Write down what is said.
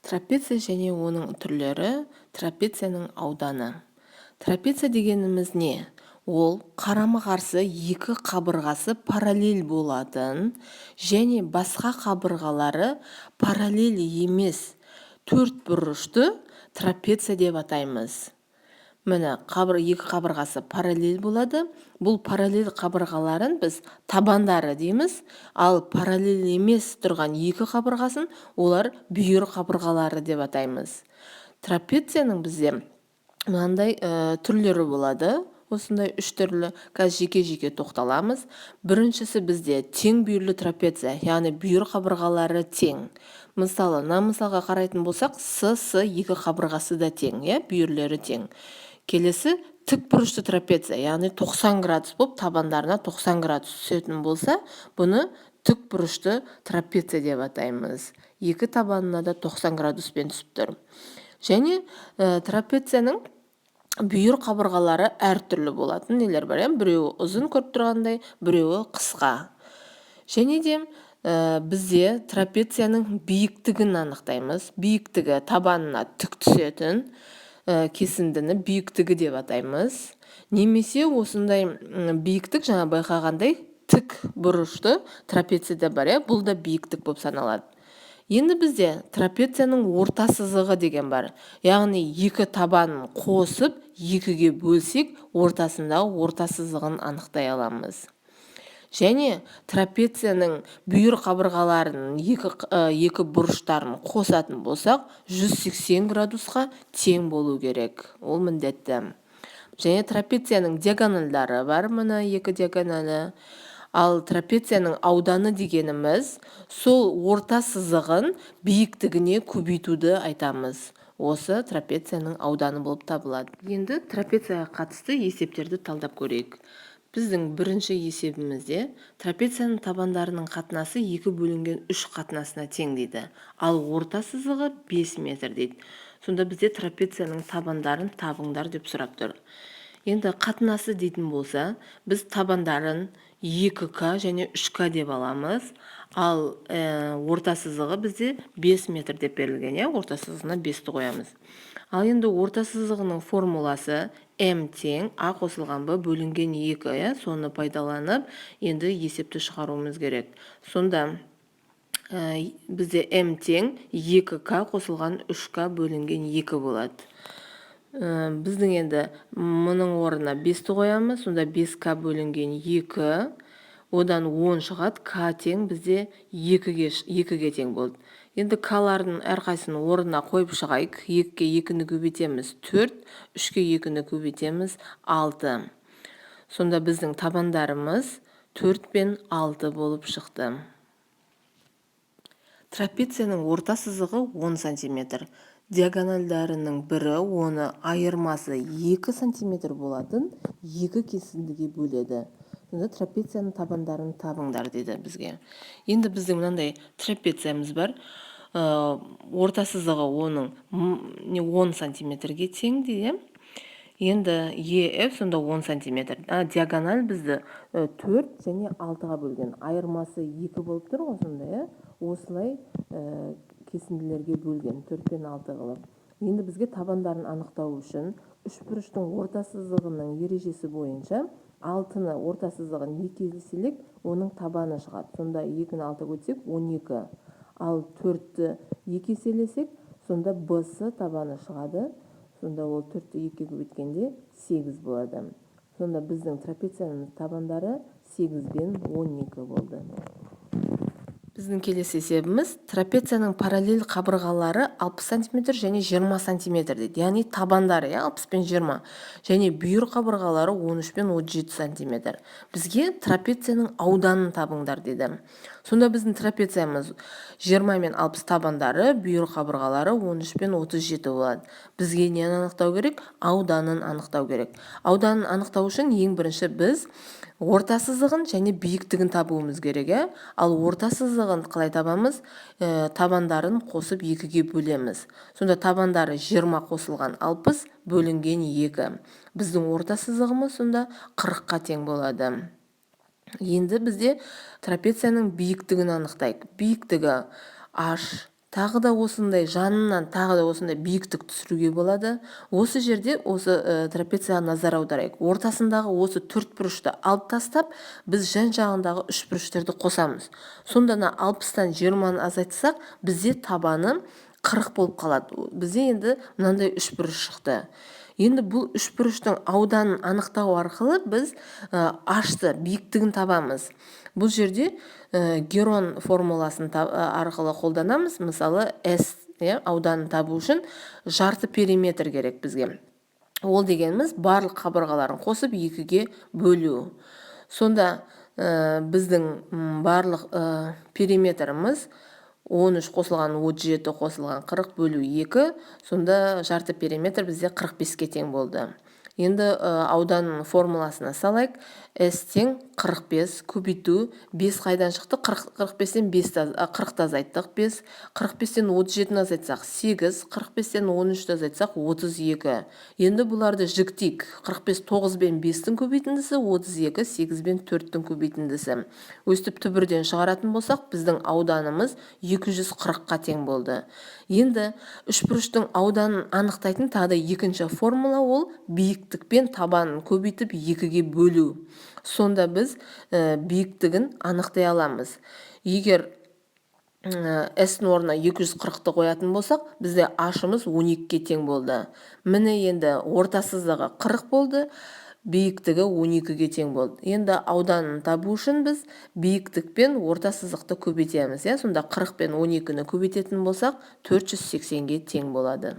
Трапеция және оның түрлері, трапецияның ауданы. Трапеция дегеніміз не? Ол қарама-қарсы екі қабырғасы параллель болатын және басқа қабырғалары параллель емес төрт бұрышты трапеция деп атаймыз. Міне, екі қабырғасы параллель болады. Бұл параллель қабырғаларын біз табандары дейміз, ал параллель емес тұрған екі қабырғасын олар бүйір қабырғалары деп атаймыз. Трапецияның бізде мынандай түрлері болады. Осындай үш түрлі. Қазір жеке-жеке тоқталамыз. Біріншісі бізде тең бүйірлі трапеция, яғни бүйір қабырғалары тең. Мысалы, мысалға қарайтын болсақ, екі қабырғасы да тең, бүйірлері тең. Келесі тік бұрышты трапеция, яғни 90 градус болып, табандарына 90 градус түсетін болса, бұны тік бұрышты трапеция деп атаймыз. Екі табанына да 90 градуспен түсіп тұр. Және трапецияның бүйір қабырғалары әртүрлі болатын нелер бар. Біреуі ұзын көріп тұрғандай, біреуі қысқа. Және де бізде трапецияның биіктігін анықтаймыз. Биіктігі табанына тік түсетін кесіндіні биіктігі деп атаймыз. Немесе осындай биіктік жаңа байқағандай тік бұрышты трапецияда бар, бұл да биіктік болып саналады. Енді бізде трапецияның орта сызығы деген бар. Яғни екі табанын қосып, екіге бөлсек, ортасындағы орта сызығын анықтай аламыз. Және трапецияның бүйір қабырғаларының екі бұрыштарын қосатын болсақ, 180 градусқа тең болу керек. Ол міндетті. Және трапецияның диагональдары бар, мына екі диагоналы. Ал трапецияның ауданы дегеніміз сол орта сызығын биіктігіне көбейтуді айтамыз. Осы трапецияның ауданы болып табылады. Енді трапецияға қатысты есептерді талдап көрейік. Біздің бірінші есебімізде трапецияның табандарының қатынасы 2 бөлінген 3 қатынасына тең дейді. Ал орта сызығы 5 метр дейді. Сонда бізде трапецияның табандарын табыңдар деп сұрап тұр. Енді қатынасы дейтін болса, біз табандарын 2К және 3К деп аламыз. Ал орта сызығы бізде 5 метр деп берілген, орта сызығына 5-ті қоямыз. Ал енді орта сызығының формуласы М тең А қосылған Б бөлінген 2, соны пайдаланып, енді есепті шығаруымыз керек. Сонда бізде М тең 2К қосылған 3К бөлінген 2 болады. Біздің енді мұның орнына 5-ті қоямыз, сонда 5К бөлінген 2, одан 10 шығады, К тең бізде 2-ге тең болды. Енді К-лардың әрқайсының орнына қойып шығайық, 2-ге 2-ні көбейтеміз 4, 3-ге 2-ні көбейтеміз 6. Сонда біздің табандарымыз 4 пен 6 болып шықты. Трапецияның орта сызығы 10 см. Диагональдарының бірі, оны айырмасы 2 см болатын 2 кесіндіге бөледі. Сонда трапецияның табандарын табыңдар дейді бізге. Енді біздің мынандай трапециямыз бар. Орта сызығы оның 10 см-ге тең дейді. Енді ЕФ сонда 10 см. Диагональ бізді 4 және 6-ға бөлген. Айырмасы 2 болып тұр ғой сонда, осылай кесінділерге бөлген, 4 пен 6 қылып. Енді бізге табандарын анықтау үшін үш бұрыштың орта сызығының ережесі бойынша 6-ны орта сызығын 2 еселік, оның табаны шығады. Сонда 2-ні 6 көтсек 12. Ал 4-ті 2 еселесек, сонда Б-сы табаны шығады. Сонда ол 4-ті 2-ге көбейткенде 8 болады. Сонда біздің трапецияның табандары 8 бен 12 болды. Біздің келесі есебіміз трапецияның параллель қабырғалары 60 см және 20 см дейді. Яғни табандары 60 пен 20. Және бүйір қабырғалары 13 пен 37 см. Бізге трапецияның ауданын табыңдар деді. Сонда біздің трапециямыз 20 мен 60 табандары, бүйір қабырғалары 13 пен 37 болады. Бізге нені анықтау керек? Ауданын анықтау керек. Ауданын анықтау үшін ең бірінші біз орта сызығын және биіктігін табуымыз керек. Ал орта сызығын қалай табамыз? Табандарын қосып 2-ге бөлеміз. Сонда табандары 20 қосылған 60 бөлінген 2. Біздің орта сызығымыз сонда 40-қа тең болады. Енді бізде трапецияның биіктігін анықтайық. Биіктігі H Тағы да осындай жанынан тағы да осындай биіктік түсіруге болады. Осы жерде осы трапецияға назар аударайық. Ортасындағы осы төрт бұрышты алып тастап, біз жан-жағындағы үш бұрыштерді қосамыз. Сонда 60-тан 20-ны азайтсақ, бізде табаны 40 болып қалады. Бізде енді мынандай үш бұрыш шықты. Енді бұл үш бұрыштың ауданын анықтау арқылы біз ашты биіктігін табамыз. Бұл жерде Герон формуласын арқылы қолданамыз. Мысалы, S ауданын табу үшін жарты периметр керек бізге. Ол дегеніміз барлық қабырғаларын қосып 2-ге бөлу. Сонда біздің барлық периметріміз 13 қосылған 37 қосылған 40 бөлу 2, сонда жарты периметр бізде 45-ке тең болды. Енді ауданның формуласына салайық. S тең 45 көбейту 5 қайдан шықты? 45-тен 40-ты азайттық 5, 45-тен 37-ні азайтсақ 8, 45-тен 13-ті азайтсақ 32. Енді бұларды жіктейік. 45 9 бен 5-тің көбейтіндісі, 32 8 бен 4-тің көбейтіндісі. Өстіп түбірден шығаратын болсақ, біздің ауданымыз 240-қа тең болды. Енді үшбұрыштың ауданын анықтайтын тағы да екінші формула, ол биіктікпен табанын көбейтіп 2-ге бөлу. Сонда біз биіктігін анықтай аламыз. Егер S-ның орнына 240-ты қоятын болсақ, бізде ашымыз 12-ке тең болды. Міне енді орта сызығы 40 болды, биіктігі 12-ге тең болды. Енді ауданын табу үшін біз биіктік пен орта сызықты көбейтеміз. Сонда 40 пен 12-ні көбейтетін болсақ, 480-ге тең болады.